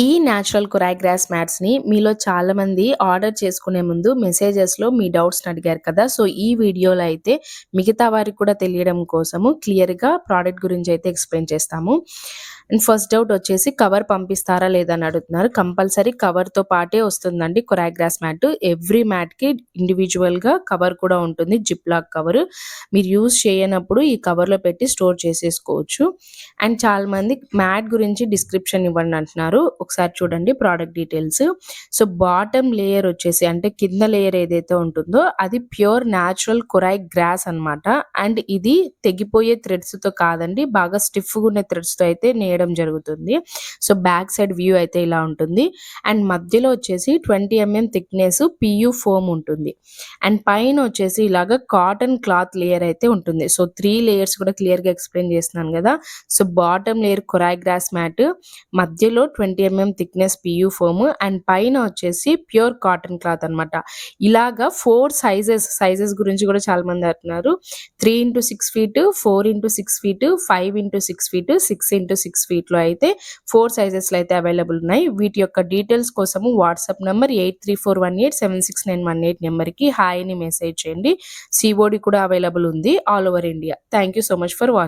ఈ natural కొరాయ్ gross మ్యాట్స్‌ని మీలో చాలామంది ఆర్డర్ చేసుకునే ముందు మెసేజెస్‌లో మీ డౌట్స్‌ని అడిగారు కదా! సో, ఈ వీడియోలో అయితే మిగతా వారికి కూడా తెలియడం కోసము క్లియర్‌గా ప్రోడక్ట్ గురించి అయితే ఎక్స్‌ప్లెయిన్ చేస్తాము. అండ్ ఫస్ట్ డౌట్ వచ్చేసి కవర్ పంపిస్తారా లేదా అని అడుగుతున్నారు. కంపల్సరీ కవర్‌తో పాటే వస్తుందండి కొరాయ్ గ్రాస్ మ్యాట్. ఎవ్రీ మ్యాట్‌కి ఇండివిడ్యువల్‌గా కవర్ కూడా ఉంటుంది. Zip lock cover. మీరు యూజ్ చేయనప్పుడు ఈ కవర్‌లో పెట్టి స్టోర్ చేసేసుకోవచ్చు. అండ్ చాలామంది మ్యాట్ గురించి డిస్క్రిప్షన్ ఇవ్వండి అంటున్నారు. ఒకసారి చూడండి product details. So, bottom layer వచ్చేసి అంటే కింద లేయర్ ఏదైతే ఉంటుందో అది ప్యూర్ న్యాచురల్ కొరాయ్ గ్రాస్ అన్నమాట. అండ్ ఇది తెగిపోయే థ్రెడ్స్‌తో కాదండి. బాగా స్టిఫ్‌గా ఉన్న థ్రెడ్స్‌తో అయితే నేయడం జరుగుతుంది. సో, బ్యాక్ సైడ్ వ్యూ అయితే ఇలా ఉంటుంది. అండ్ మధ్యలో వచ్చేసి 20 థిక్‌నెస్ పియు ఫోమ్ ఉంటుంది. అండ్ పైన వచ్చేసి ఇలాగ కాటన్ క్లాత్ లేయర్ అయితే ఉంటుంది. సో, 3 లేయర్స్ కూడా క్లియర్‌గా ఎక్స్‌ప్లెయిన్ చేస్తున్నాను కదా! సో, బాటమ్ లేయర్ కొరాయ్ గ్రాస్ మ్యాట్, మధ్యలో 20 థిక్‌నెస్ పియు ఫోమ్ అండ్ పైన వచ్చేసి ప్యూర్ కాటన్ క్లాత్ అన్నమాట. ఇలాగా 4 సైజెస్ గురించి కూడా చాలా మంది అడుగుతున్నారు. 3x6 feet, 4x6 feet, 5x6 feet, 6x6 ఫీట్‌లో అయితే 4 సైజెస్‌లో అయితే అవైలబుల్ ఉన్నాయి. వీటి యొక్క డీటెయిల్స్ కోసము వాట్సాప్ నంబర్ 8341876918 నెంబర్‌కి హాయ్ అని మెసేజ్ చేయండి. సీఓడీ కూడా అవైలబుల్ ఉంది all over India. Thank you so much for watching.